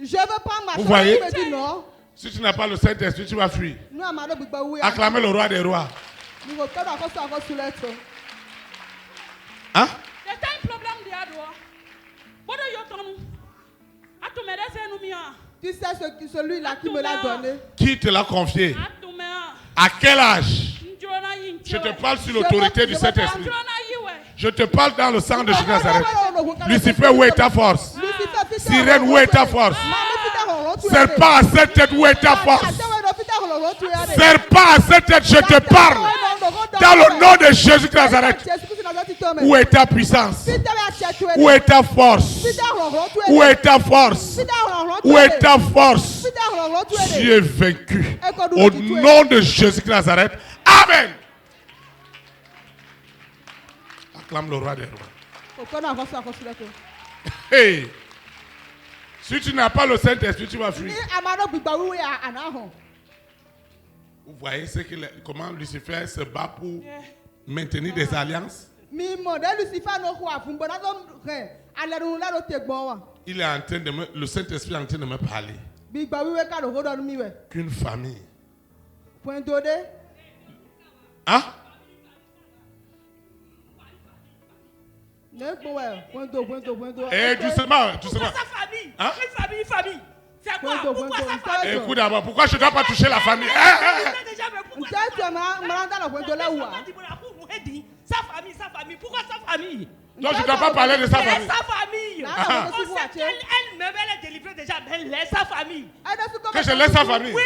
Je veux prendre ma Vous voyez? me dit non. Si tu n'as pas le Saint-Esprit, tu vas fuir. Acclamez le roi des rois. Hein? Tu sais celui-là qui me l'a donné. Qui te l'a confié? À quel âge? Je te parle sur l'autorité du Saint-Esprit. Je te parle dans le sang de Jésus Nazareth. Lucifer, où est ta force? Sirène, où est ta force? Serpent à cette tête, où est ta force? Serpent à cette tête, je te parle. Dans le nom de Jésus de Nazareth. Où est ta puissance? Où est ta force? Où est ta force? Où est ta force? Tu es vaincu. Au nom de Jésus de Nazareth. Amen. Acclame le roi des rois. Hey. Si tu n'as pas le Saint-Esprit, tu vas fuir. Vous voyez comment Lucifer se bat pour maintenir des alliances? Il est en train de le Saint-Esprit est en train de me parler. Qu'une famille. Hein? Eh, doucement, doucement. Hein? Une famille. C'est quoi? Pourquoi sa famille? Écoute d'abord, pourquoi je ne dois pas toucher la famille? Sa famille, pourquoi sa famille? Donc je ne dois pas parler de sa famille. Sa famille. Elle-même, elle est délivrée déjà, mais elle laisse sa famille. Que je laisse sa famille? Oui,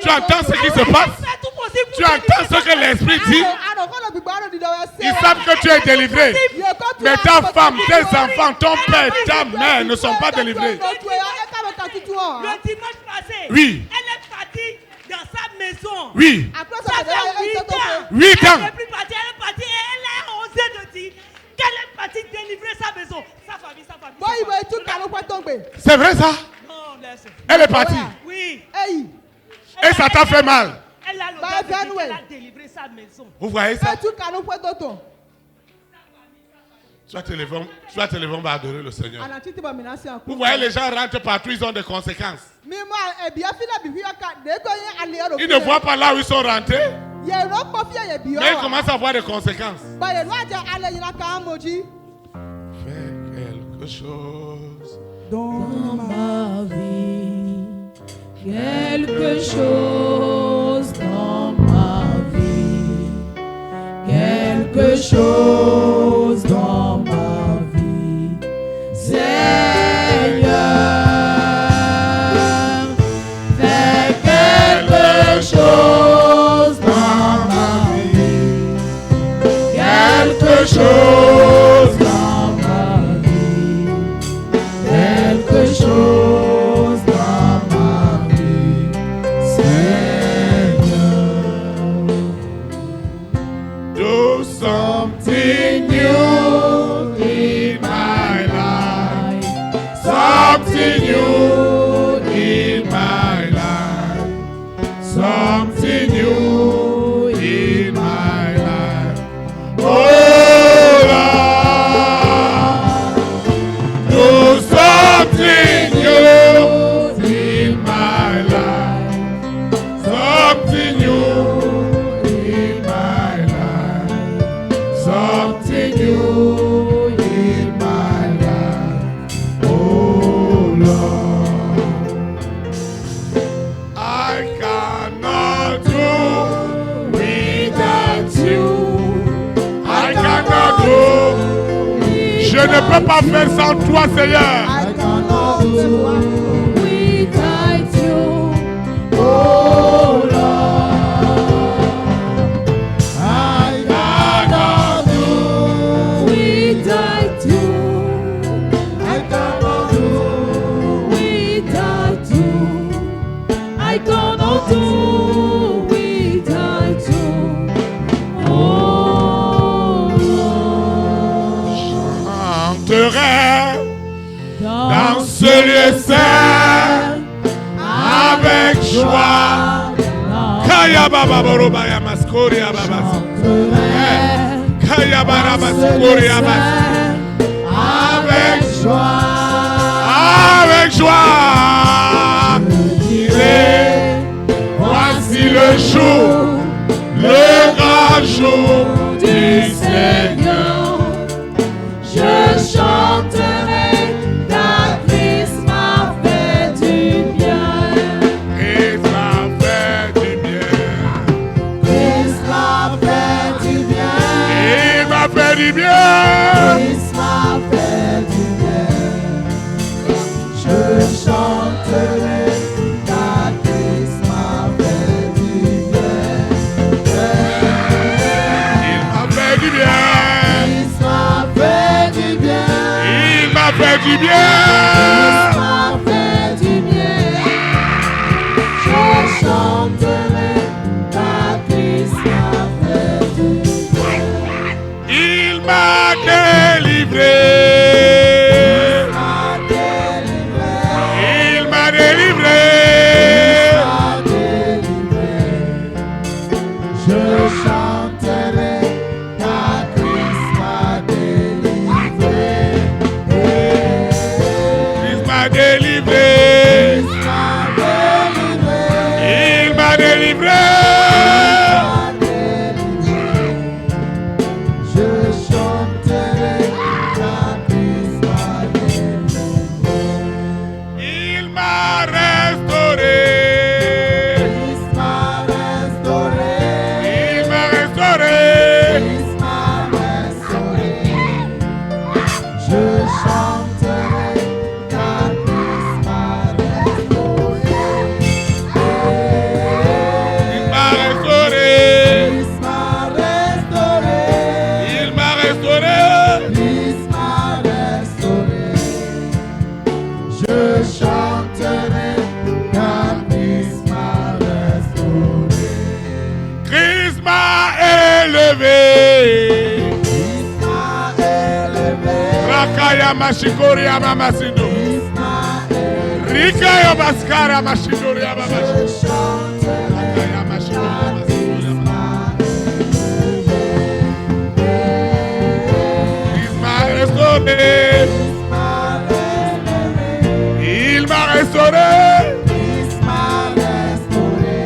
tu entends ce qui se passe? Tu entends ce que l'Esprit dit? Ils savent que tu es délivré. Mais ta femme, tes enfants, ton père, ta mère ne sont pas délivrés. Le dimanche passé, oui. Elle est partie dans sa maison. Oui. Ça fait 8 ans. 8 ans. Elle n'est plus partie, elle est partie et elle a osé de dire qu'elle est partie délivrer sa maison. Sa famille. C'est vrai ça? Non, laisse. Elle est partie. Oui. Et ça t'a fait mal. Elle a l'audace de dire qu'elle a délivré sa maison. Vous voyez ça? Soit te levons, on va adorer le Seigneur. Vous voyez, les gens rentrent partout, ils ont des conséquences. Ils ne voient pas là où ils sont rentrés. Mais ils commencent à avoir des conséquences. Fais quelque chose dans ma vie. Quelque chose dans ma vie. Quelque chose dans ma vie. Seigneur, fais quelque chose dans ma vie. Quelque chose dans ma vie. Quelque chose dans ma vie. Seigneur, do something new in my life. Something new in my life. Something new in my life. Oh Lord, do something new in my life. Something new in my life. Something new in my life. Oh Lord, I cannot do without you. I cannot do. Je ne peux pas faire sans toi, Seigneur. I cannot do without you. Oh Lord, I cannot do without you. I cannot do without you. I cannot do without you. Oh Lord, Chanterai dans ce lieu saint avec joie. Kaya baba boroba ya maskori ya baba. Kaya baba maskori ya baba. avec joie. Avec du bien. m'a fait du bien. Je chanterai car Christ m'a fait du bien. Il m'a délivré. Il m'a délivré. Je chanterai car Christ m'a délivré. Il m'a délivré. Il m'a délivré. Je chanterai car Christ m'a délivré. Il m'a restauré. Christ m'a restauré. Il m'a restauré. Christ m'a restauré. Je chanterai car Christ m'a restauré. Il m'a restauré. Christ m'a restauré. Il m'a restauré. Christ m'a restauré. Je chanterai car Christ m'a restauré. Christ m'a élevé. Christ m'a élevé. Rakaya mashikoria mamasindo. Christ m'a élevé. Rikaya baskara mashindoria Je mamasindo. chanterai Rakaya mashikoria Christ mamasindo. m'a élevé. Il m'a restauré. Christ m'a restauré. Il m'a restauré. Christ m'a restauré.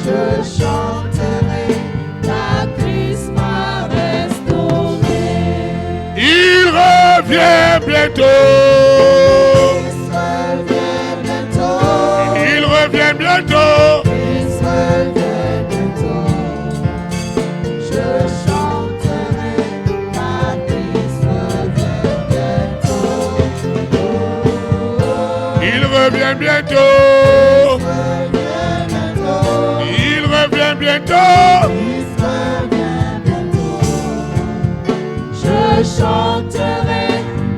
Je chanterai car Christ m'a restauré. Il revient bientôt. Christ revient bientôt. Il revient bientôt. Christ revient bientôt. Je chanterai car Christ revient bientôt. Il revient bientôt. Revient bientôt. Il revient bientôt. Christ revient bientôt. Je chanterai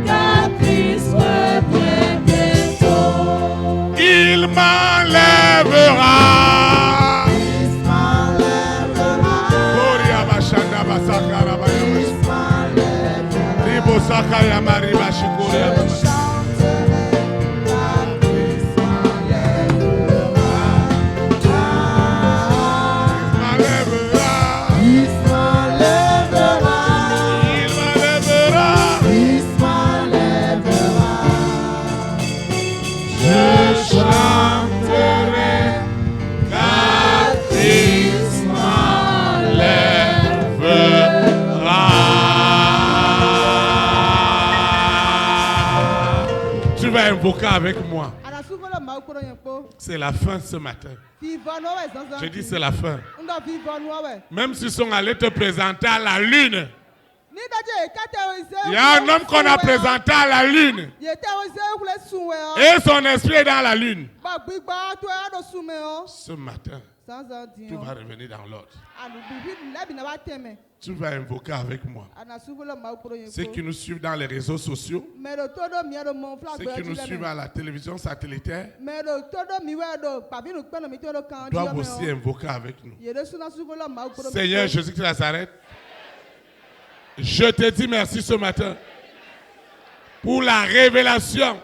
car Christ revient bientôt. Il m'enlèvera. Christ m'enlèvera. Koria bashanda basakara bayamashi. Christ m'enlèvera. Ribo sakaya mariba shikoria Je mamasi. chanterai car Christ m'enlèvera. M'enlèvera. Christ m'enlèvera. Il m'enlèvera. Christ m'enlèvera. Je chanterai car Christ Tu vas invoquer avec moi. Anasuvolo maukuro yempo. C'est la fin ce matin. Vivono we zanzan. Je dis c'est la fin. Ndo vivono we. Même s'ils sont allés te présenter à la lune. Ni daje kate oise. Il y a un homme qu'on a présenté à la lune. Yete oise kule sunwe o. Et son esprit est dans la lune. Ba gbigba to ado sume o. Ce matin, Zanzan di tu o. vas revenir dans l'ordre. Anu bibi labi na wa teme. Tu vas invoquer avec moi. Anasuvolo maukuro yempo. Ceux qui nous suivent dans les réseaux sociaux, Mero todo miado mon flag. ceux qui nous suivent à la télévision satellitaire, Mero todo miwedo pavinu kpeno mi todo kan di doivent o me aussi o. invoquer avec nous. Yede suna suvolo maukuro. Seigneur Jésus-Christ de Nazareth, je te dis merci ce matin pour la révélation.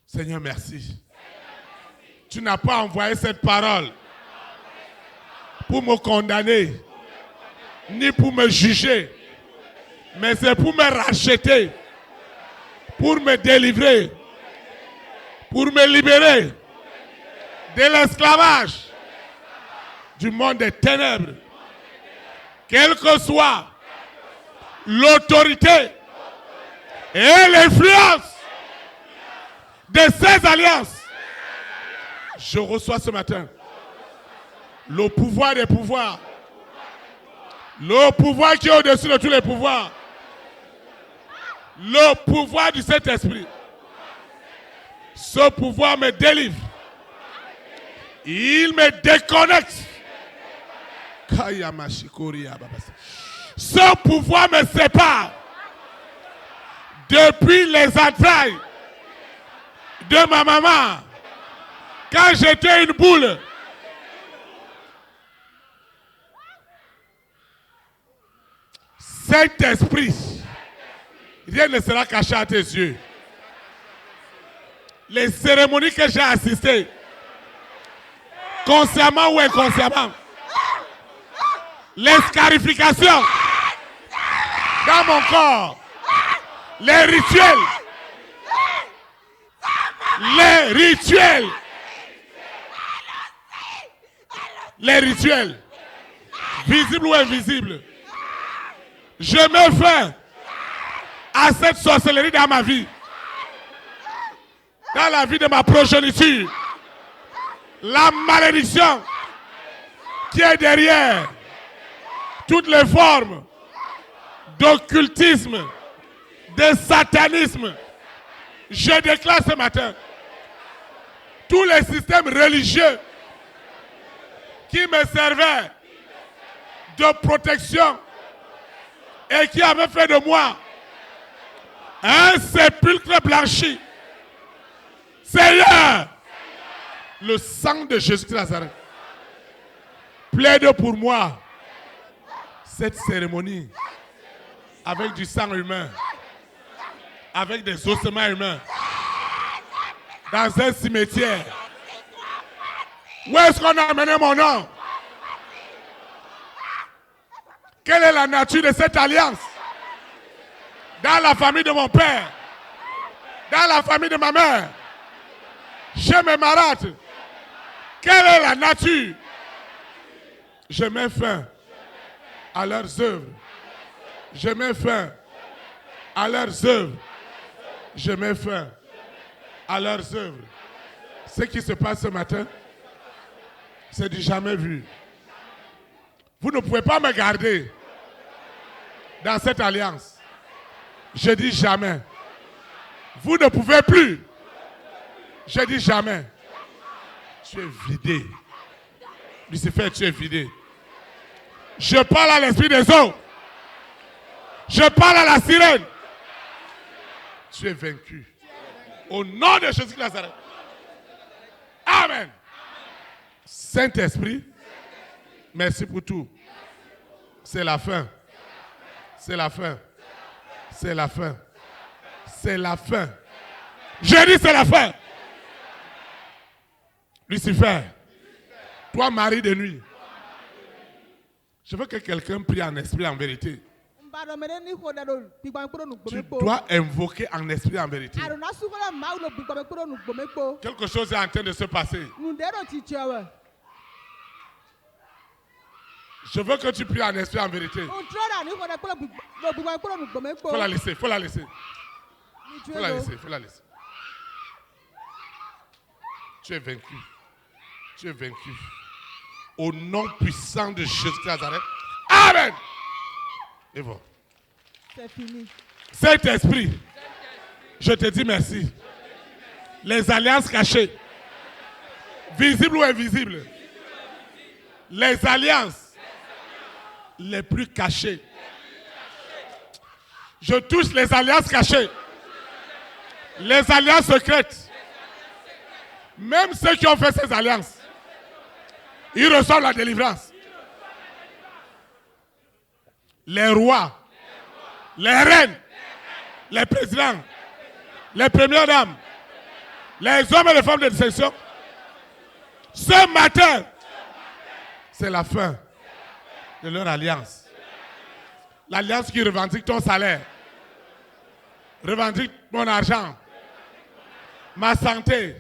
Seigneur, merci. Tu n'as pas envoyé cette parole pour me condamner, ni pour me juger, mais c'est pour me racheter, pour me délivrer, pour me libérer de l'esclavage du monde des ténèbres. Quelle que soit l'autorité et l'influence de ces alliances, je reçois ce matin le pouvoir des pouvoirs, le pouvoir qui est au-dessus de tous les pouvoirs, le pouvoir du Saint-Esprit. Ce pouvoir me délivre. Il me déconnecte. Ce pouvoir me sépare Depuis les entrailles de ma maman, quand j'étais une boule, Saint-Esprit, rien ne sera caché à tes yeux. Les cérémonies que j'ai assistées, consciemment ou inconsciemment, les scarifications dans mon corps, les rituels, visibles ou invisibles. Je mets fin à cette sorcellerie dans ma vie, dans la vie de ma progéniture. La malédiction qui est derrière toutes les formes d'occultisme, de satanisme, je déclare ce matin tous les systèmes religieux qui me servaient de protection et qui avaient fait de moi un sépulcre blanchi. Seigneur, le sang de Jésus de Nazareth plaide pour moi cette cérémonie avec du sang humain, avec des ossements humains, dans un cimetière. Où est-ce qu'on a amené mon nom? Quelle est la nature de cette alliance? Dans la famille de mon père, dans la famille de ma mère, chez mes marâtres, quelle est la nature? Je mets fin à leurs œuvres. Je mets fin à leurs œuvres. Je mets fin à leurs œuvres. Ce qui se passe ce matin, c'est du jamais vu. Vous ne pouvez pas me garder dans cette alliance. Je dis jamais. Vous ne pouvez plus. Je dis jamais. Tu es vidé. Lucifer, tu es vidé. Je parle à l'esprit des eaux. Je parle à la sirène. Tu es vaincu. Au nom de Jésus de Nazareth. Amen. Saint-Esprit, merci pour tout. C'est la fin. C'est la fin. C'est la fin. C'est la fin. Je dis c'est la fin. Lucifer, toi mari de nuit, je veux que quelqu'un prie en esprit en vérité. Tu dois invoquer en esprit en vérité. Quelque chose est en train de se passer. Je veux que tu pries en esprit en vérité. Faut la laisser, faut la laisser. Faut la laisser, faut la laisser. Tu es vaincu. Tu es vaincu. Au nom puissant de Jésus de Nazareth. Amen. Et voilà. C'est fini. Saint-Esprit, je te dis merci. Les alliances cachées, visibles ou invisibles, les alliances les plus cachées. Je touche les alliances cachées, les alliances secrètes. Même ceux qui ont fait ces alliances, ils reçoivent la délivrance. Les rois, les reines, les présidents, les premières dames, les hommes et les femmes de distinction. Ce matin, c'est la fin de leur alliance. L'alliance qui revendique ton salaire, revendique mon argent, ma santé,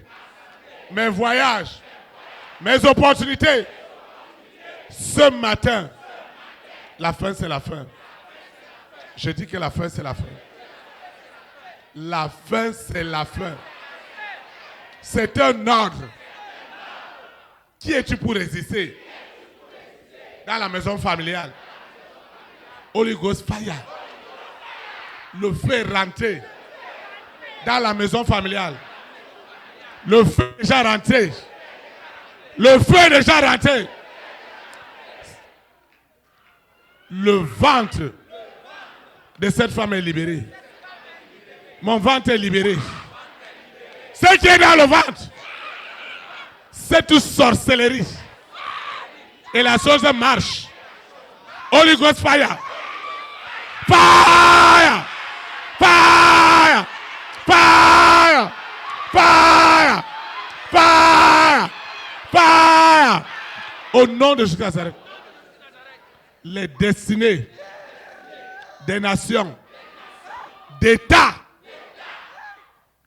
mes voyages, mes opportunités. Ce matin, la fin, c'est la fin. Je dis que la fin, c'est la fin. La fin, c'est la fin. C'est un ordre. Qui es-tu pour résister? Dans la maison familiale. Holy Ghost fire. Le feu est rentré dans la maison familiale. Le feu est déjà rentré. Le feu est déjà rentré. Le ventre de cette femme est libéré. Mon ventre est libéré. Ce qui est dans le ventre, c'est toute sorcellerie. Et la chose marche. Holy Ghost fire. Fire. Fire. Fire. Fire. Fire. Fire. Au nom de Jésus de Nazareth. Les destinées des nations, d'États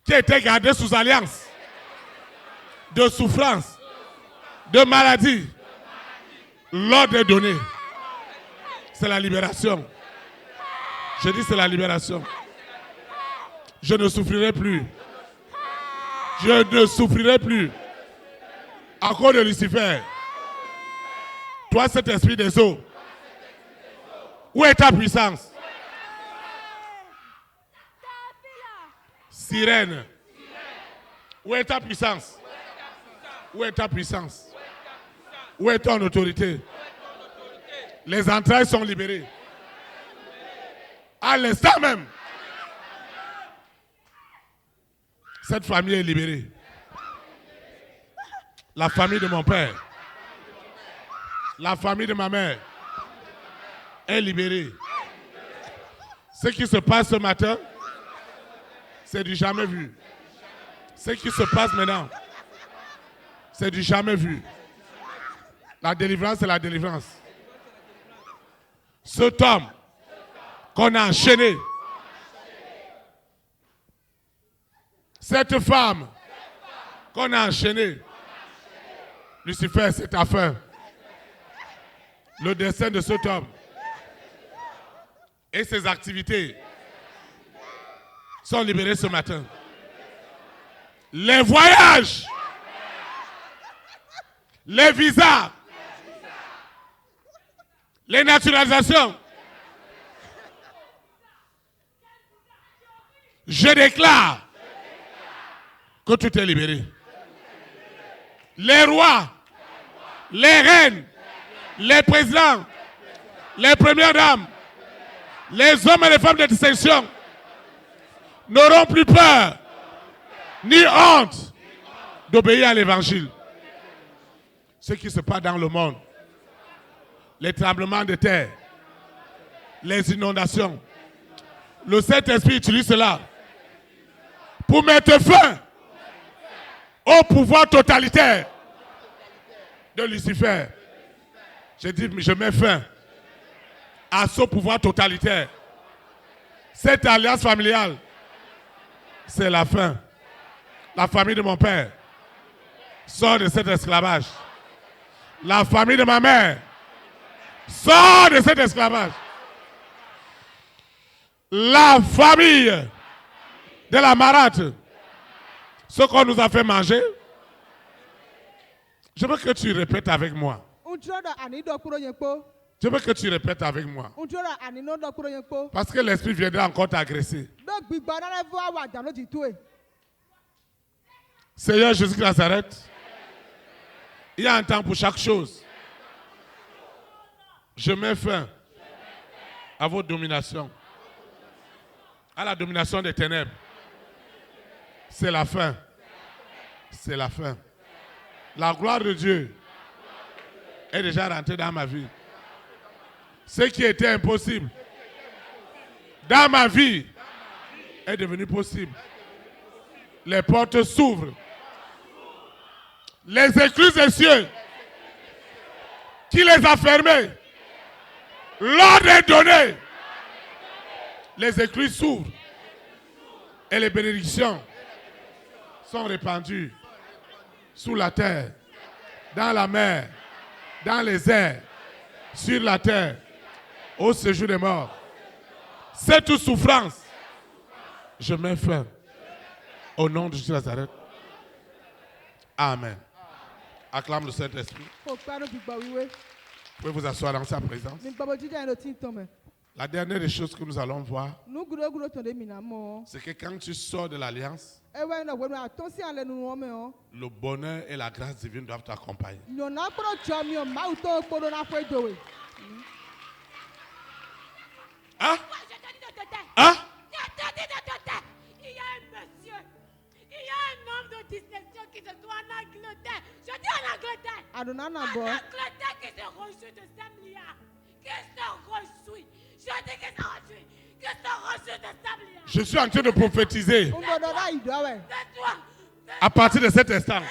qui étaient gardés sous alliance, de souffrance, de maladie, l'ordre est donné. C'est la libération. Je dis c'est la libération. Je ne souffrirai plus. Je ne souffrirai plus. À cause de Lucifer. Toi, cet esprit des eaux. Où est ta puissance? Sirène. Où est ta puissance? Où est ta puissance? Où est ton autorité? Les entrailles sont libérées. À l'instant même. Cette famille est libérée. La famille de mon père. La famille de ma mère est libérée. Ce qui se passe ce matin, c'est du jamais vu. Ce qui se passe maintenant, c'est du jamais vu. La délivrance, c'est la délivrance. Cet homme qu'on a enchaîné, cette femme qu'on a enchaînée, Lucifer, c'est ta fin. Le destin de cet homme et ses activités sont libérés ce matin. Les voyages, les visas, les naturalisations. Je déclare que tout est libéré. Les rois, les reines, les présidents, les premières dames, les hommes et les femmes de distinction n'auront plus peur ni honte d'obéir à l'évangile. Ce qui se passe dans le monde, les tremblements de terre, les inondations, le Saint-Esprit utilise cela pour mettre fin au pouvoir totalitaire de Lucifer. Je dis, je mets fin à ce pouvoir totalitaire. Cette alliance familiale, c'est la fin. La famille de mon père sort de cet esclavage. La famille de ma mère sort de cet esclavage. La famille de la marâtre, ce qu'on nous a fait manger, je veux que tu répètes avec moi. Je veux que tu répètes avec moi. Parce que l'esprit viendra encore t'agresser. Seigneur Jésus de Nazareth, il y a un temps pour chaque chose. Je mets fin à votre domination, à la domination des ténèbres. C'est la fin. C'est la fin. La gloire de Dieu est déjà rentrée dans ma vie. Ce qui était impossible dans ma vie est devenu possible. Les portes s'ouvrent. Les écluses des cieux qui les a fermées, l'ordre est donné. Les écluses s'ouvrent et les bénédictions sont répandues sous la terre, dans la mer, dans les airs, sur la terre, au séjour des morts. Cette souffrance, je mets fin au nom de Jésus de Nazareth. Amen. Acclame le Saint-Esprit. Vous pouvez vous asseoir dans sa présence. La dernière des choses que nous allons voir, c'est que quand tu sors de l'alliance, le bonheur et la grâce divine doivent t'accompagner. Hein? Hein? qui se réjouit de Samlia. Qui se réjouit. Je dis qui se réjouit. Qui se réjouit de Samlia. Je suis en train de prophétiser. C'est toi. À partir de cet instant,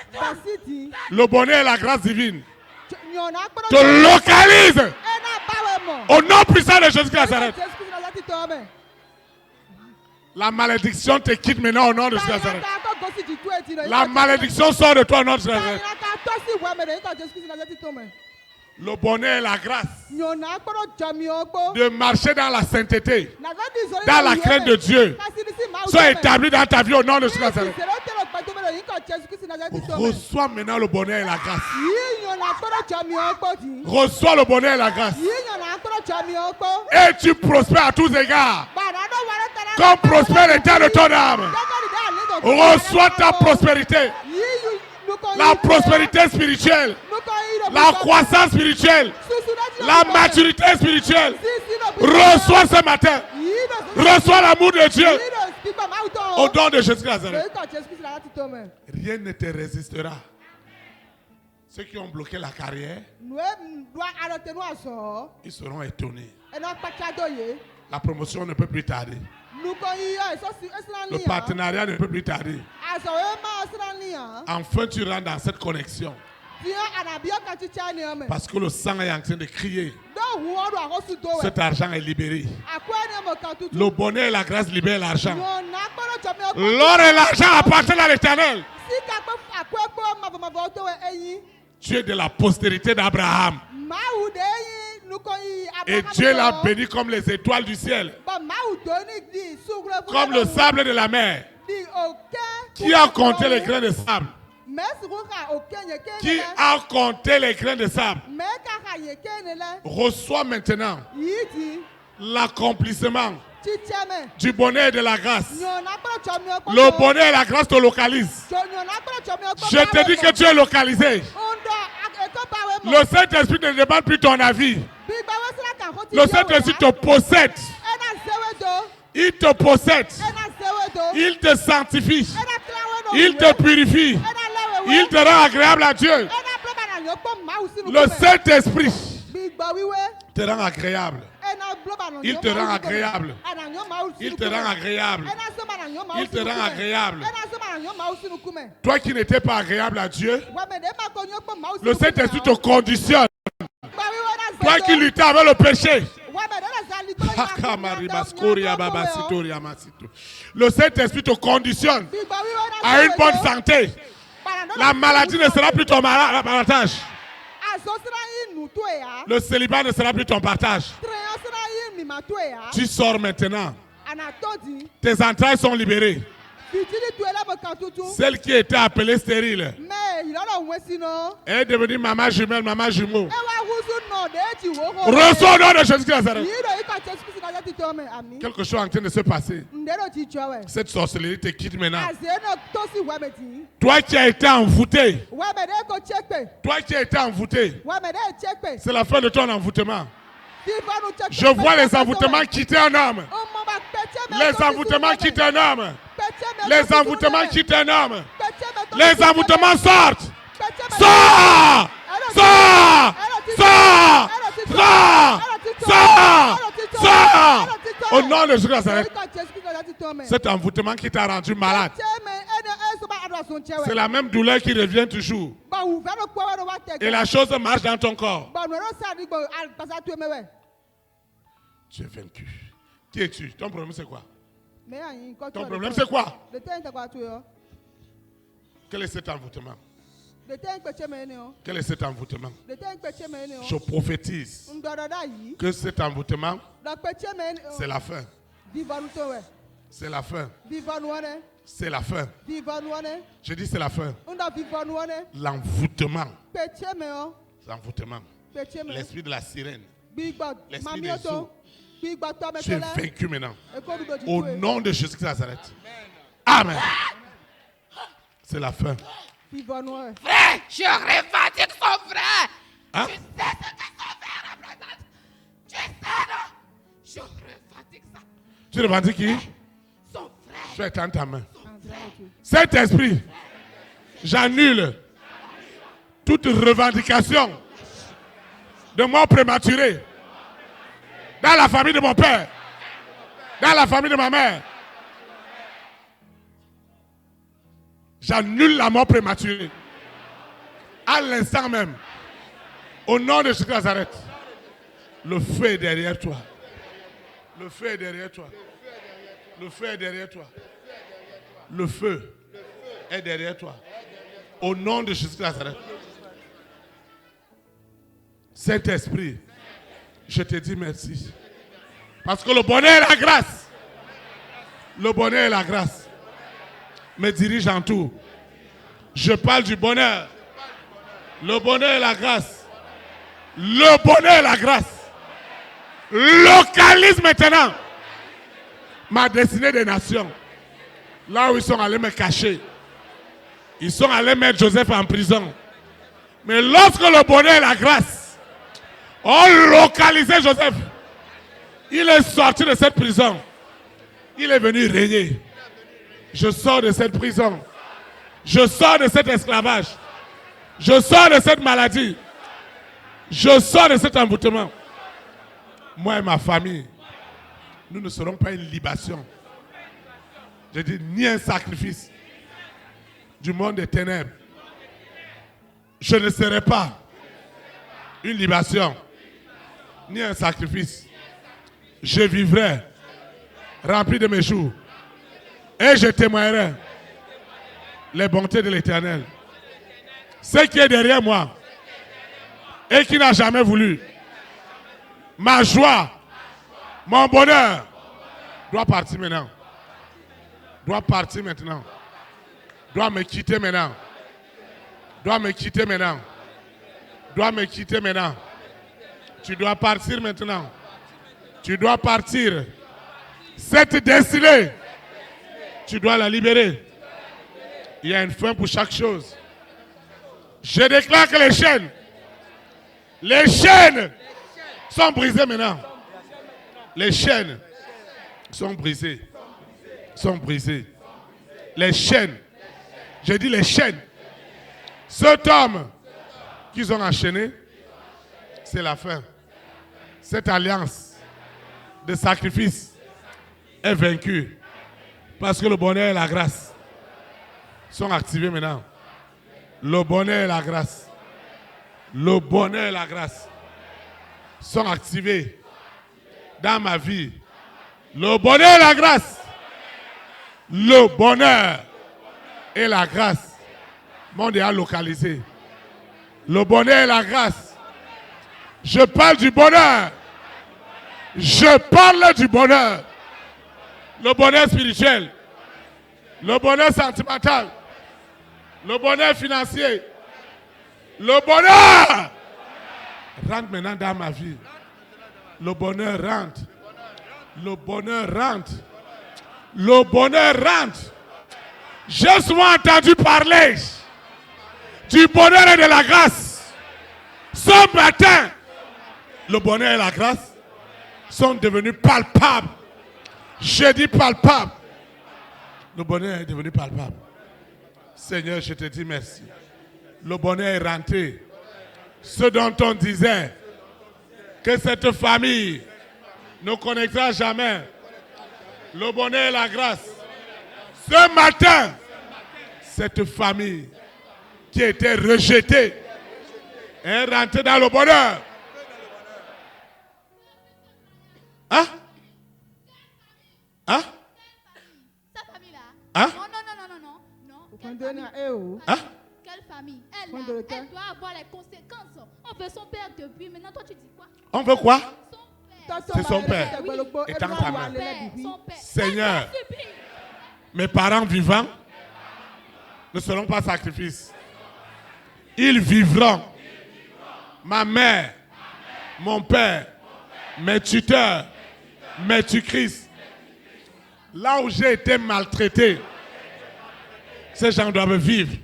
le bonheur et la grâce divine te localisent au nom puissant de Jésus-Christ de Nazareth. La malédiction te quitte maintenant au nom de Jésus de Nazareth. La malédiction sort de toi au nom de Jésus de Nazareth. Le bonheur et la grâce de marcher dans la sainteté, dans la crainte de Dieu, sont établis dans ta vie au nom de Jésus de Nazareth. Reçois maintenant le bonheur et la grâce. Reçois le bonheur et la grâce. Et tu prospères à tous égards. Comme prospère l'état de ton âme. Reçois ta prospérité. La prospérité spirituelle. La croissance spirituelle. La maturité spirituelle. Reçois ce matin. Reçois l'amour de Dieu. Au nom de Jésus de Nazareth. Rien ne te résistera. Ceux qui ont bloqué la carrière, ils seront étonnés. La promotion ne peut plus tarder. Le partenariat ne peut plus tarder. Enfin, tu rentres dans cette connexion. Parce que le sang est en train de crier. Cet argent est libéré. Le bonheur et la grâce libèrent l'argent. L'or et l'argent appartiennent à l'Éternel. Tu es de la postérité d'Abraham. Et Dieu l'a béni comme les étoiles du ciel. Comme le sable de la mer. Qui a compté les grains de sable? Qui a compté les grains de sable? Reçois maintenant l'accomplissement du bonheur et de la grâce. Le bonheur et la grâce te localisent. Je te dis que tu es localisé. Le Saint-Esprit ne demande plus ton avis. Le Saint-Esprit te possède. Il te possède. Il te sanctifie. Il te purifie. Il te rend agréable à Dieu. Le Saint-Esprit te rend agréable. Il te rend agréable. Il te rend agréable. Il te rend agréable. Toi qui n'étais pas agréable à Dieu, le Saint-Esprit te conditionne. Toi qui luttais avec le péché, le Saint-Esprit te conditionne à une bonne santé. La maladie ne sera plus ton partage. Le célibat ne sera plus ton partage. Tu sors maintenant. Tes entrailles sont libérées. Celle qui était appelée stérile est devenue maman jumelle, maman jumeau. Reçois au nom de Jésus de Nazareth. Quelque chose est en train de se passer. Cette sorcellerie te quitte maintenant. Toi qui as été envoûté. Toi qui as été envoûté. C'est la fin de ton envoûtement. Je vois les envoûtements quitter un homme. Les envoûtements quittent un homme. Les envoûtements quittent un homme. Les envoûtements sortent. Sors! Sors! Sors! Sors! Sors! Sors! Au nom de Jésus de Nazareth. Cet envoûtement qui t'a rendu malade, c'est la même douleur qui revient toujours. Et la chose marche dans ton corps. Tu es vaincu. Qui es-tu? Ton problème c'est quoi? Ton problème c'est quoi? Quel est cet envoûtement? Quel est cet envoûtement? Je prophétise que cet envoûtement, c'est la fin. C'est la fin. C'est la fin. Je dis c'est la fin. L'envoûtement. L'envoûtement. L'esprit de la sirène. L'esprit des eaux. Tu es vaincu maintenant. Au nom de Jésus de Nazareth. Amen. C'est la fin. Frère, je revendique son frère. Hein? Tu sais ce que son frère représente. Tu sais, non? Je revendique ça. Tu revendiques qui? Son frère. Je vais étendre ta main. Cet esprit, j'annule toute revendication de mort prématurée dans la famille de mon père, dans la famille de ma mère, j'annule la mort prématurée. À l'instant même, au nom de Jésus de Nazareth, le feu est derrière toi. Le feu est derrière toi. Le feu est derrière toi. Le feu est derrière toi. Au nom de Jésus de Nazareth. Saint-Esprit, je te dis merci. Parce que le bonheur et la grâce, le bonheur et la grâce me dirigent en tout. Je parle du bonheur. Le bonheur et la grâce. Le bonheur et la grâce localise maintenant ma destinée des nations. Là où ils sont allés me cacher. Ils sont allés mettre Joseph en prison. Mais lorsque le bonheur et la grâce ont localisé Joseph, il est sorti de cette prison. Il est venu régner. Je sors de cette prison. Je sors de cet esclavage. Je sors de cette maladie. Je sors de cet envoûtement. Moi et ma famille, nous ne serons pas une libation. Je dis ni un sacrifice du monde des ténèbres. Je ne serai pas une libation, ni un sacrifice. Je vivrai rempli de mes jours et je témoignerai les bontés de l'Éternel. Ce qui est derrière moi et qui n'a jamais voulu, ma joie, mon bonheur doit partir maintenant. Doit partir maintenant. Doit me quitter maintenant. Doit me quitter maintenant. Doit me quitter maintenant. Tu dois partir maintenant. Tu dois partir. Cette destinée, tu dois la libérer. Il y a une fin pour chaque chose. Je déclare que les chaînes sont brisées maintenant. Les chaînes sont brisées. Sont brisées. Les chaînes. J'ai dit les chaînes. Cet homme qu'ils ont enchaîné, c'est la fin. Cette alliance de sacrifice est vaincue. Parce que le bonheur et la grâce sont activés maintenant. Le bonheur et la grâce. Le bonheur et la grâce sont activés dans ma vie. Le bonheur et la grâce. Le bonheur et la grâce m'ont déjà localisé. Le bonheur et la grâce. Je parle du bonheur. Je parle du bonheur. Le bonheur spirituel. Le bonheur sentimental. Le bonheur financier. Le bonheur rentre maintenant dans ma vie. Le bonheur rentre. Le bonheur rentre. Le bonheur rentre. J'ai souvent entendu parler du bonheur et de la grâce. Ce matin, le bonheur et la grâce sont devenus palpables. Je dis palpables. Le bonheur est devenu palpable. Seigneur, je te dis merci. Le bonheur est rentré. Ce dont on disait que cette famille ne connectera jamais. Le bonheur et la grâce. Ce matin, cette famille qui était rejetée est rentrée dans le bonheur. Hein? Hein? Sa famille-là. Hein? Oh, non. Hein? Quelle famille? Elle, là, elle doit avoir les conséquences. On veut son père depuis. Maintenant, toi, tu dis quoi? On veut quoi? Son père. C'est son père. Oui. Et tant ta mère. Son père. Seigneur, mes parents vivants ne seront pas sacrifices. Ils vivront. Ma mère, mon père, mes tuteurs, mes tutrices. Là où j'ai été maltraité, ces gens doivent vivre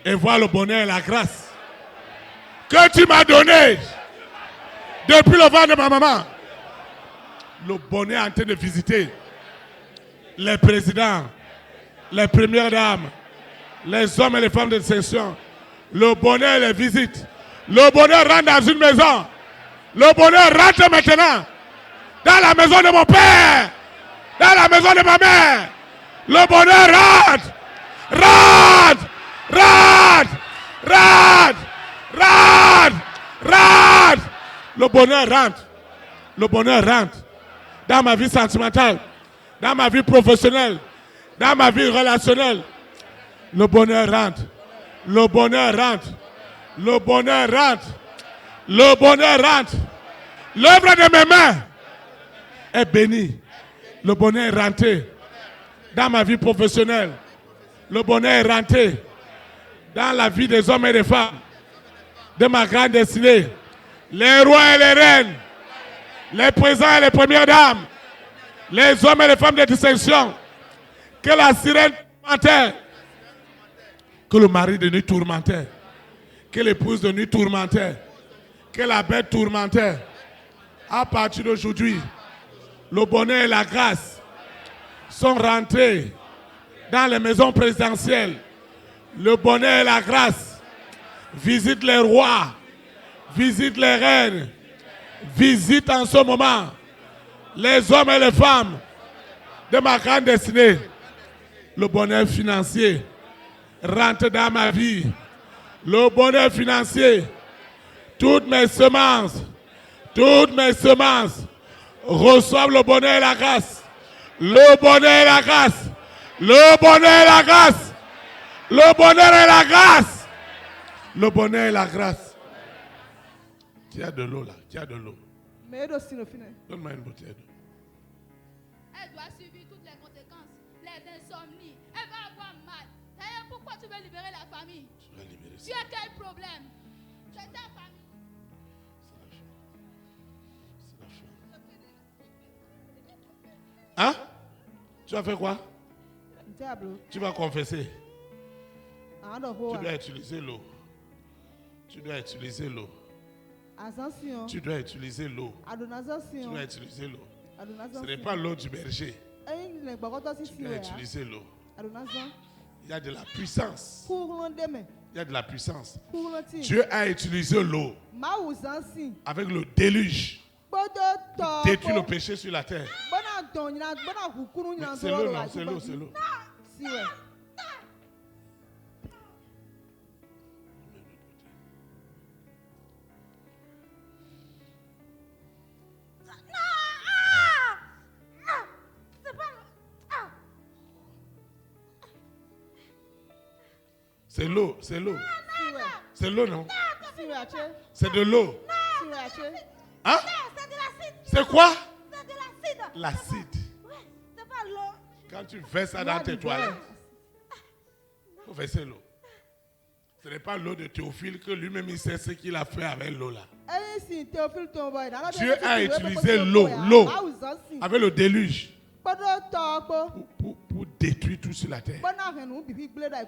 et voir le bonheur et la grâce que tu m'as donné depuis le ventre de ma maman. Le bonheur est en train de visiter les présidents, les premières dames, les hommes et les femmes de distinction, Le bonheur les visite. Le bonheur rentre dans une maison. Le bonheur rentre maintenant dans la maison de mon père, dans la maison de ma mère. Le bonheur rentre, rentre, rentre, rentre, rentre, rentre. Le bonheur rentre. Le bonheur rentre dans ma vie sentimentale, dans ma vie professionnelle, dans ma vie relationnelle. Le bonheur rentre. Le bonheur rentre. Le bonheur rentre. Le bonheur rentre. L'œuvre de mes mains est bénie. Le bonheur est rentré dans ma vie professionnelle. Le bonheur est rentré dans la vie des hommes et des femmes de ma grande destinée. Les rois et les reines, les présidents et les premières dames, les hommes et les femmes de distinction, que la sirène tourmentait, que le mari de nuit tourmentait, que l'épouse de nuit tourmentait, que la bête tourmentait. À partir d'aujourd'hui, le bonheur et la grâce sont rentrés dans les maisons présidentielles. Le bonheur et la grâce visitent les rois, visitent les reines, visitent en ce moment les hommes et les femmes de ma grande destinée. Le bonheur financier rentre dans ma vie. Le bonheur financier, toutes mes semences reçoivent le bonheur et la grâce. Le bonheur et la grâce. Le bonheur et la grâce. Le bonheur et la grâce. Le bonheur et la grâce. Tu as de l'eau là, tu as de l'eau. Donne-moi une bouteille d'eau. Elle doit subir toutes les conséquences, les insomnies. Elle va avoir mal. D'ailleurs, pourquoi tu veux libérer la famille? Je vais libérer ça. Tu as quel problème? Tu as ta famille. Hein? Tu vas faire quoi? Tu vas confesser. Tu dois utiliser l'eau. Tu dois utiliser l'eau. Tu dois utiliser l'eau. Tu dois utiliser l'eau. Ce n'est pas l'eau du berger. Tu dois utiliser l'eau. Il y a de la puissance. Il y a de la puissance. Dieu a utilisé l'eau avec le déluge. Détruit le péché sur la terre. C'est l'eau, non? C'est l'eau, c'est l'eau. C'est l'eau, c'est l'eau. C'est l'eau, non? C'est de l'eau. Hein? C'est quoi? C'est de l'acide. L'acide. Ouais, c'est pas l'eau. Quand tu verses ça dans tes toilettes, il faut verser l'eau. Ce n'est pas l'eau de Théophile que lui-même il sait ce qu'il a fait avec l'eau là. Dieu a utilisé l'eau avec le déluge pour détruire tout sur la terre.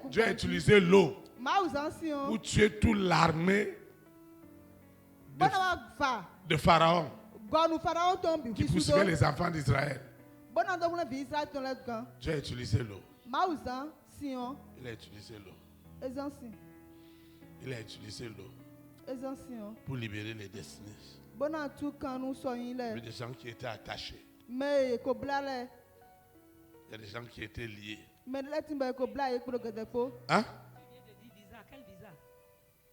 Dieu a utilisé l'eau pour tuer toute l'armée de Pharaon qui poursuivait les enfants d'Israël. Dieu a utilisé l'eau. Il a utilisé l'eau. Il a utilisé l'eau pour libérer les destinées. Il y a des gens qui étaient attachés. Il y a des gens qui étaient liés. Hein?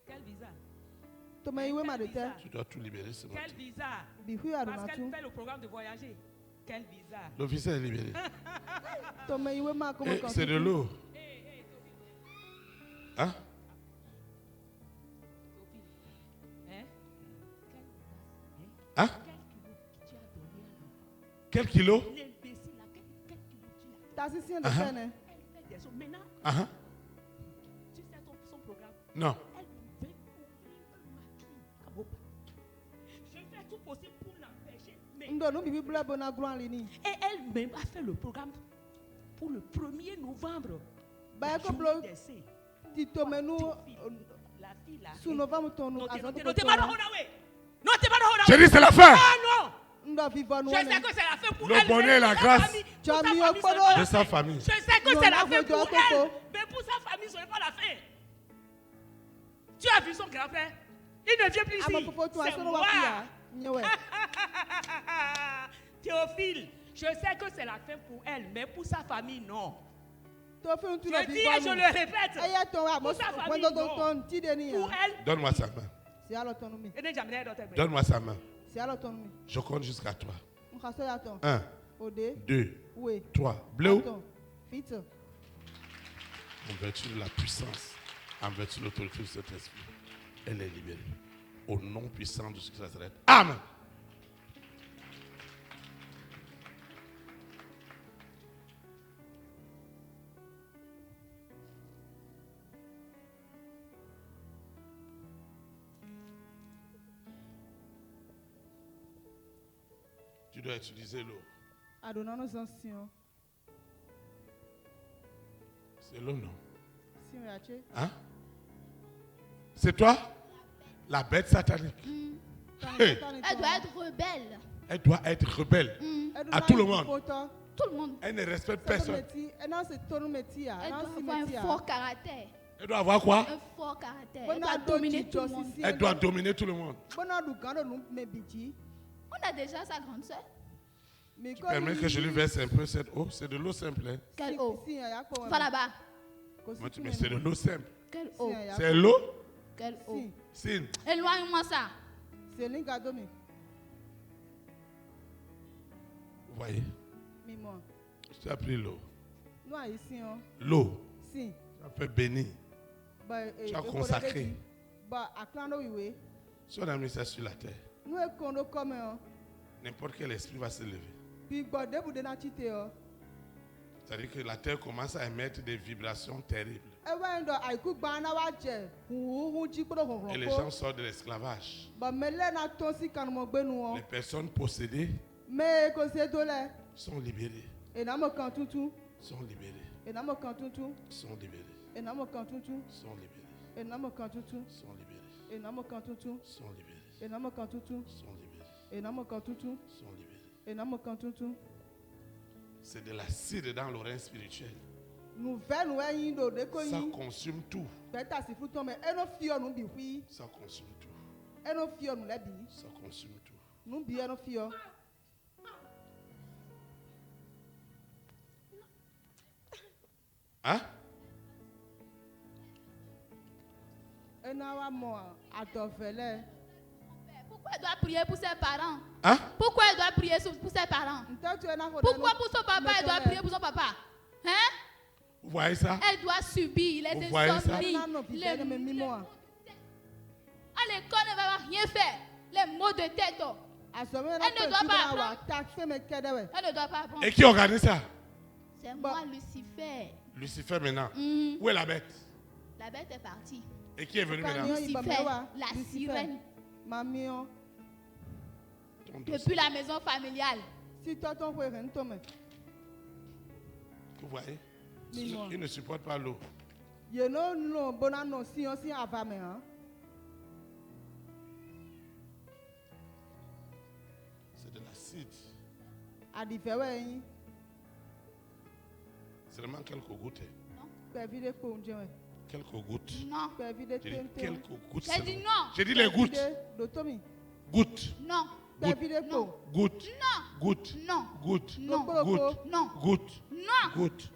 Quel visa? Tu dois tout libérer ce matin. Quel visa? Parce qu'elle fait le programme de voyager. Quel visa? Le visa est libéré. C'est de l'eau. Hein? Hein? Quel kilo? Maintenant, tu sais son programme. Non. Je fais tout possible pour l'empêcher. Et elle-même a fait le programme pour le 1er novembre. La fille là. Je dis c'est la fin. Ah non. Je sais que c'est la fin pour elle. Le bonheur et la grâce de sa famille. Je sais que c'est la fin pour elle. Mais pour sa famille, ce n'est pas la fin. Tu as vu son grand frère? Il ne vient plus ici. C'est moi. Théophile, je sais que c'est la fin pour elle, mais pour sa famille, non. Je dis et je le répète. Pour sa famille, non. Pour elle. Donne-moi sa main. Donne-moi sa main. Je compte jusqu'à toi. 1, 2, 3. Bleu. En vertu de la puissance, en vertu de l'autorité de cet esprit, elle est libérée. Au nom puissant de ce qui s'arrête. Amen. Tu dois utiliser l'eau. C'est l'eau, non? Hein? C'est toi? La bête satanique. Elle doit être rebelle. Elle doit être rebelle. À tout le monde. Tout le monde. Elle ne respecte personne. Elle doit avoir un fort caractère. Elle doit avoir quoi? Un fort caractère. Elle doit dominer tout le monde. Elle doit dominer tout le monde. On a déjà sa grande sœur. Tu permets que je lui verse un peu cette eau? C'est de l'eau simple. Hein? Quelle eau? Va là-bas. Mais c'est de l'eau simple. Quelle eau? C'est l'eau? Quelle eau? Sin. Éloigne-moi ça. Vous voyez? Je t'ai appris l'eau. L'eau. Tu as fait bénir. Tu as consacré. Si on a mis ça sur la terre, n'importe quel esprit va se lever. C'est-à-dire que la terre commence à émettre des vibrations terribles. Et les gens sortent de l'esclavage. Les personnes possédées sont libérées. Sont libérées. Sont libérées. Sont libérées. Sont libérées. Sont libérées. C'est de l'acide dans l'oreille spirituelle. Ça consume tout. Ça consume tout. Ça consume tout. Hein? Pourquoi elle doit prier pour ses parents? Hein? Pourquoi elle doit prier pour ses parents? Pourquoi pour son papa elle doit prier pour son papa? Hein? Vous voyez ça? Elle doit subir les insomnies. À l'école, elle ne va rien faire. Les maux de tête. Elle ne doit pas apprendre. Elle ne doit pas apprendre. Et qui organise ça? C'est moi, Lucifer. Lucifer maintenant. Où est la bête? La bête est partie. Et qui est venu maintenant? Lucifer, la sirène. Depuis la maison familiale. Vous voyez? Il ne supporte pas l'eau. C'est de l'acide. Seulement quelques gouttes. Quelques gouttes. Non. J'ai dit quelques gouttes. J'ai dit non. J'ai dit les gouttes. Gouttes. Non. Non. Gouttes. Non. Gouttes. Non. Gouttes. Non. Gouttes. Non. Gouttes. Non. Gouttes.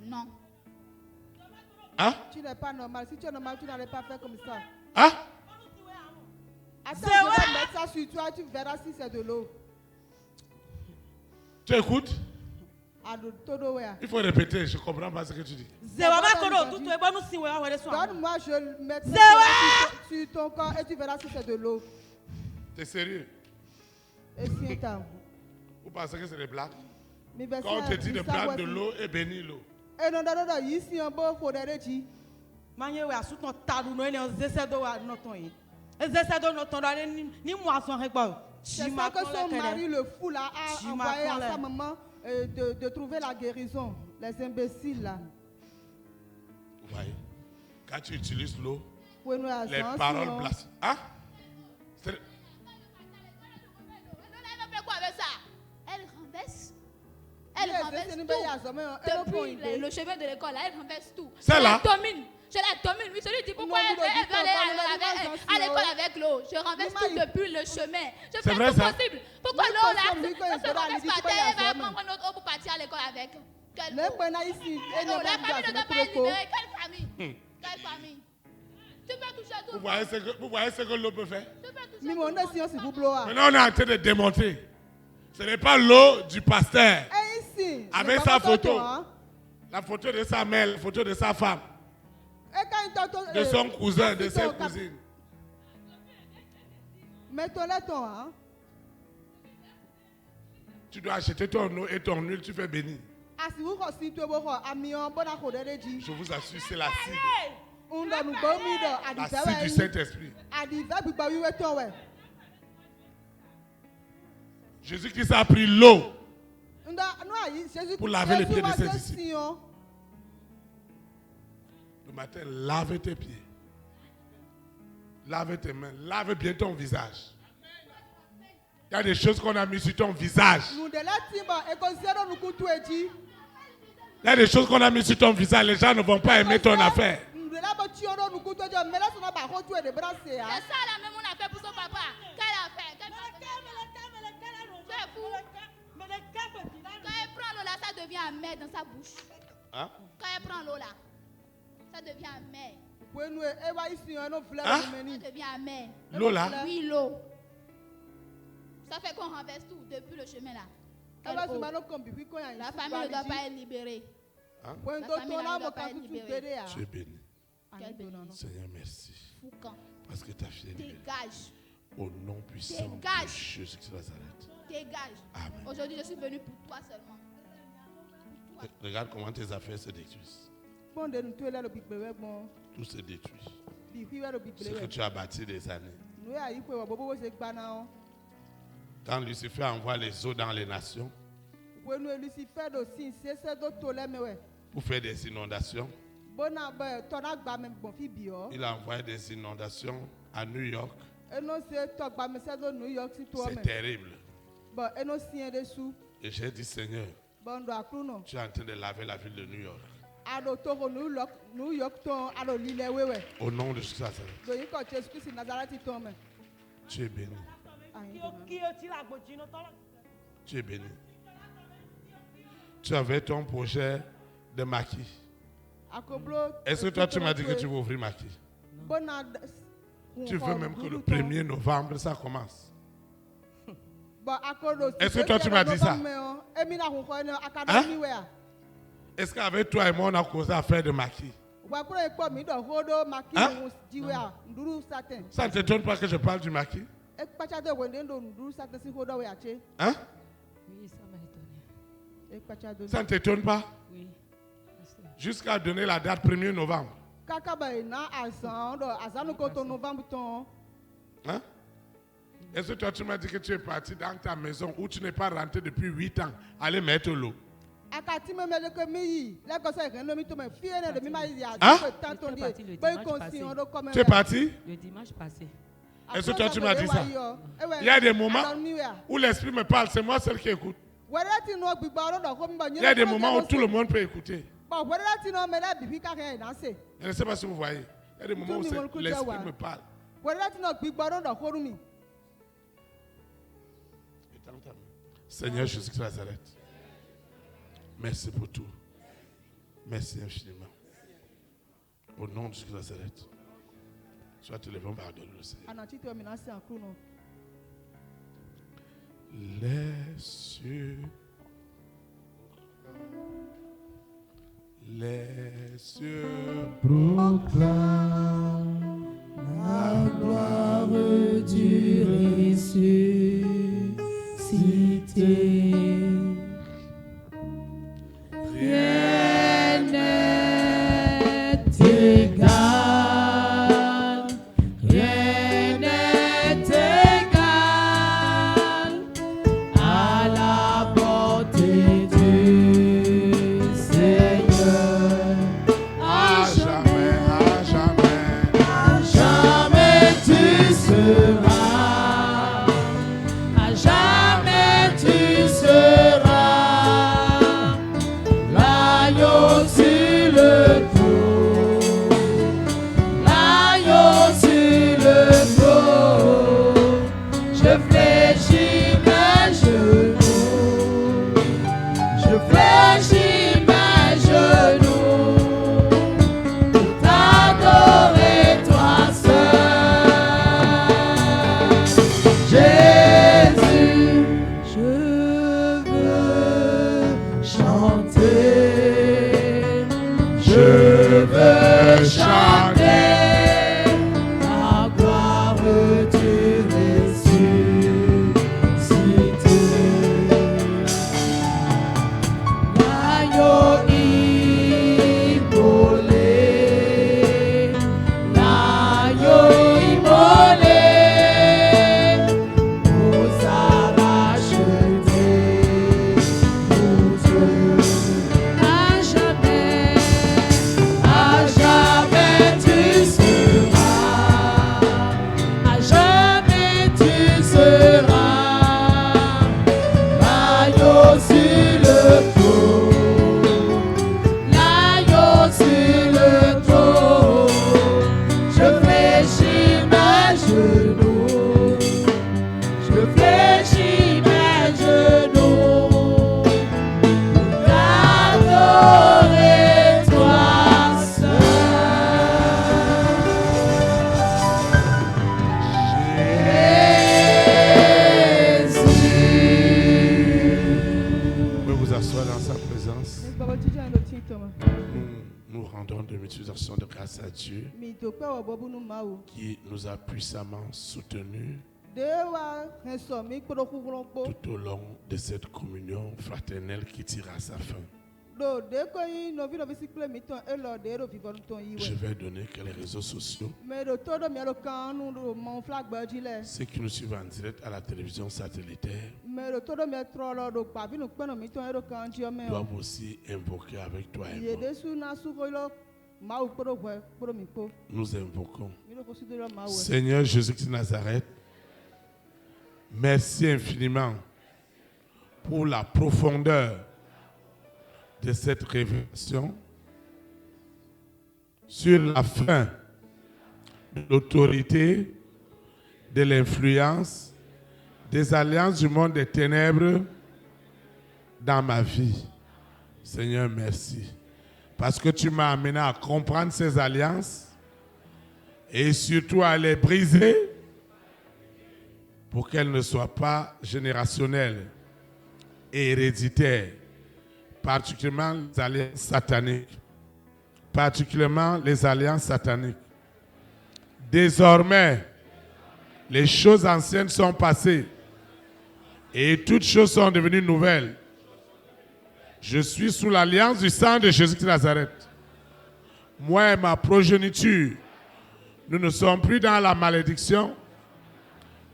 Non. Hein? Tu n'es pas normal. Si tu es normal, tu n'allais pas faire comme ça. Hein? Attends, je vais mettre ça sur toi, tu verras si c'est de l'eau. Tu écoutes? Il faut répéter, je ne comprends pas ce que tu dis. Donne-moi, je mettrai ça sur ton corps et tu verras si c'est de l'eau. T'es sérieux? Et si Vous pensez que c'est des blagues? Quand on te dit de prendre de l'eau et bénir l'eau. Et non, ici en bas, il faut des rédits. C'est ça que son mari, le fou, là, a envoyé à sa maman de trouver la guérison. Les imbéciles, là. Vous voyez? Quand tu utilises l'eau, les paroles blasphèmes. Hein? Elle fait quoi avec ça? Elle renverse. Elle renverse Depuis le chemin de l'école, elle renverse tout. C'est là. Je la domine. Oui, celui dit pourquoi elle veut aller à l'école avec l'eau. Je renverse tout depuis le chemin. Je fais tout possible. Pourquoi l'eau là ne se renverse pas? Elle va prendre une autre eau pour partir à l'école avec. Quelle eau? La famille ne doit pas être libérée. Quelle famille? Quelle famille? Tu peux toucher tout. Vous voyez ce que l'eau peut faire? Maintenant, on est en train de démontrer. Ce n'est pas l'eau du pasteur. Avec sa photo. La photo de sa mère, la photo de sa femme. De son cousin, de ses cousines. Tu dois acheter ton eau et ton huile, tu fais bénir. Je vous assure, c'est la cible. La cible du Saint-Esprit. Jésus-Christ a pris l'eau pour laver les pieds de ses disciples. Le matin, lave tes pieds. Lave tes mains. Lave bien ton visage. Il y a des choses qu'on a mis sur ton visage. Il y a des choses qu'on a mis sur ton visage. Les gens ne vont pas aimer ton affaire. C'est ça la même on a fait pour son papa. Quelle affaire? Tu es fou. Quand elle prend l'eau là, ça devient amer dans sa bouche. Hein? Quand elle prend l'eau là, ça devient amer. Hein? Ça devient amer. L'eau là? Oui, l'eau. Ça fait qu'on renverse tout depuis le chemin là. La famille ne doit pas être libérée. Hein? La famille ne doit pas être libérée. Tu es béni. Quelle bénédiction. Seigneur, merci. Foucan. Parce que ta fidélité. Dégage. Au nom puissant de Jésus de Nazareth. Dégage. Amen. Aujourd'hui, je suis venu pour toi seulement. Pour toi. Regarde comment tes affaires se détruisent. Tout se détruit. Ce que tu as bâti des années. Quand Lucifer envoie les eaux dans les nations pour faire des inondations, il a envoyé des inondations à New York. C'est terrible. Et j'ai dit, Seigneur, tu es en train de laver la ville de New York. Au nom de Jésus. Tu es béni. Tu es béni. Tu avais ton projet de maquis. Est-ce que toi tu m'as dit que tu veux ouvrir maquis? Tu veux même que le 1er novembre ça commence? Est-ce que toi tu m'as dit ça? Hein? Est-ce qu'avec toi et moi on a causé à faire de maquis? Hein? Ça ne t'étonne pas que je parle du maquis? Hein? Oui, ça m'a étonné. Ça ne t'étonne pas? Oui. Jusqu'à donner la date 1er novembre. Hein? Est-ce que toi tu m'as dit que tu es parti dans ta maison où tu n'es pas rentré depuis 8 ans aller mettre l'eau? Hein? Tu es parti? Le dimanche passé. Est-ce que toi tu m'as dit ça? Il y a des moments où l'esprit me parle, c'est moi seul qui écoute. Il y a des moments où tout le monde peut écouter. Je ne sais pas si vous voyez. Il y a des moments où l'esprit me parle. Seigneur Jésus de Nazareth, merci pour tout. Merci infiniment. Au nom de Jésus de Nazareth, sois te levant, pardonne le Seigneur. Les cieux proclament la gloire du ressuscité. Rien n'est égal, rien n'est égal à la bonté du Seigneur. à jamais, à jamais. Nous rendons de multiplications de grâce à Dieu qui nous a puissamment soutenus tout au long de cette communion fraternelle qui tire à sa fin. Je vais donner que les réseaux sociaux, ceux qui nous suivent en direct à la télévision satellitaire, doivent aussi invoquer avec toi et moi. Nous invoquons. Seigneur Jésus-Christ de Nazareth, merci infiniment pour la profondeur de cette révélation sur la fin de l'autorité, de l'influence, des alliances du monde des ténèbres dans ma vie. Seigneur, merci. Parce que tu m'as amené à comprendre ces alliances et surtout à les briser pour qu'elles ne soient pas générationnelles et héréditaires. Particulièrement les alliances sataniques. Désormais, les choses anciennes sont passées et toutes choses sont devenues nouvelles. Je suis sous l'alliance du sang de Jésus de Nazareth. Moi et ma progéniture, nous ne sommes plus dans la malédiction,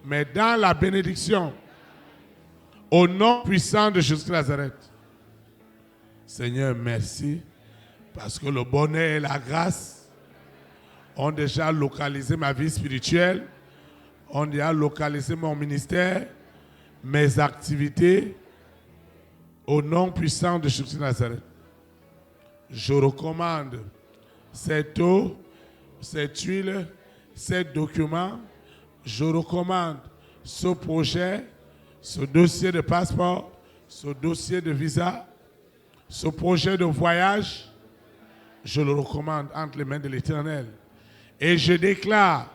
mais dans la bénédiction. Au nom puissant de Jésus de Nazareth. Seigneur, merci, parce que le bonheur et la grâce ont déjà localisé ma vie spirituelle, ont déjà localisé mon ministère, mes activités, au nom puissant de Jésus de Nazareth. Je recommande cette eau, cette huile, ces documents, je recommande ce projet, ce dossier de passeport, ce dossier de visa, ce projet de voyage, je le recommande entre les mains de l'Éternel. Et je déclare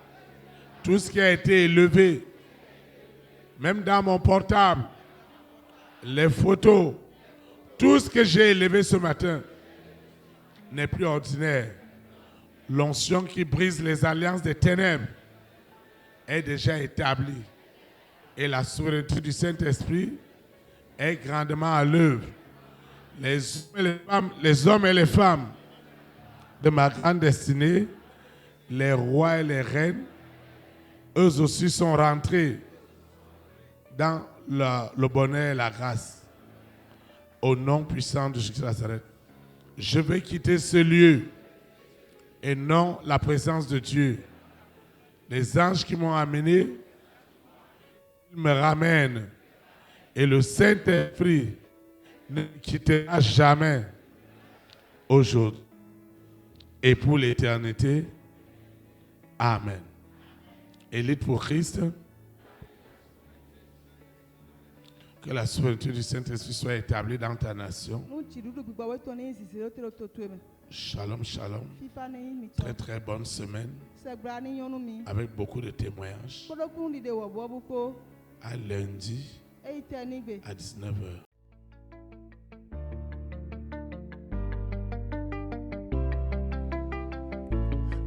tout ce qui a été élevé, même dans mon portable, les photos, tout ce que j'ai élevé ce matin n'est plus ordinaire. L'onction qui brise les alliances des ténèbres est déjà établie. Et la souveraineté du Saint-Esprit est grandement à l'œuvre. Les hommes et les femmes de ma grande destinée, les rois et les reines, eux aussi sont rentrés dans le bonheur et la grâce. Au nom puissant de Jésus de Nazareth, je vais quitter ce lieu et non la présence de Dieu. Les anges qui m'ont amené, ils me ramènent. Et le Saint-Esprit ne quittera jamais aujourd'hui et pour l'éternité. Amen. Élite pour Christ, que la souveraineté du Saint-Esprit soit établie dans ta nation. Shalom, shalom. Très très bonne semaine avec beaucoup de témoignages. À lundi à 19h.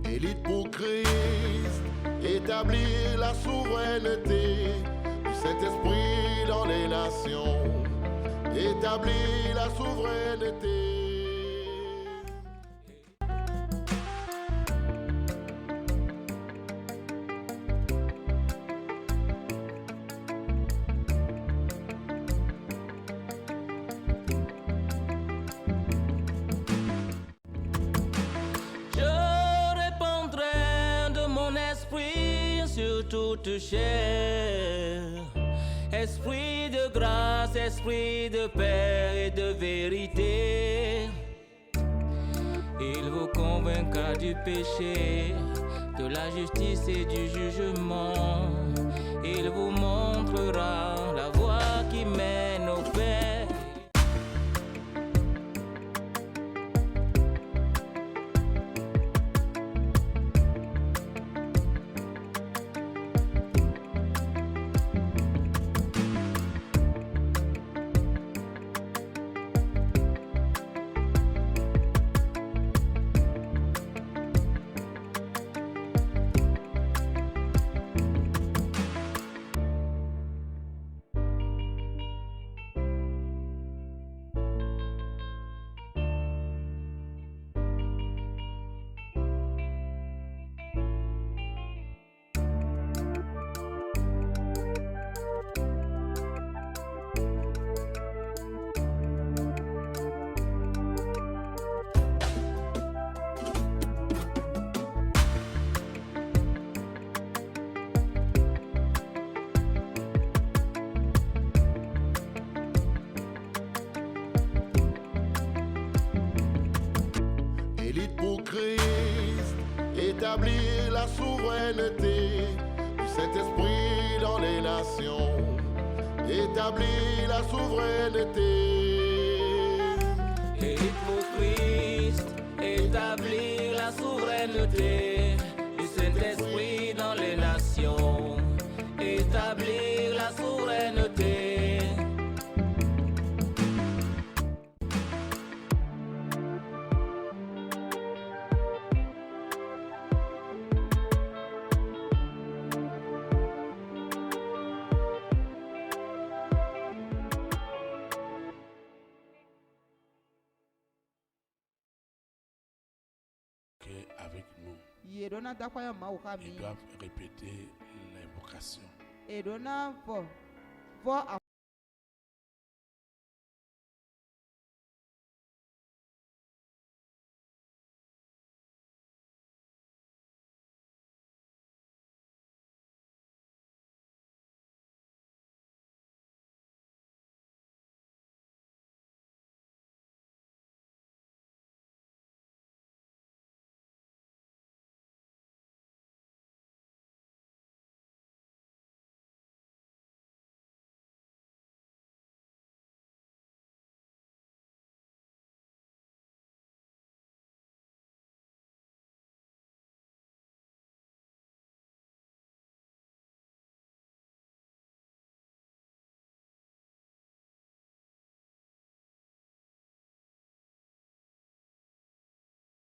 Élite pour Christ, établir la souveraineté du Saint-Esprit dans les nations, établir la souveraineté. Toute chair, esprit de grâce, esprit de paix et de vérité, il vous convaincra du péché, de la justice et du jugement, il vous montrera la voie qui mène au Père. établir la souveraineté du Saint-Esprit dans les nations. Établir la souveraineté. Élite pour Christ, établir la souveraineté du Saint-Esprit dans les nations. Établir la souveraineté. Avec nous, ils doivent répéter l'invocation.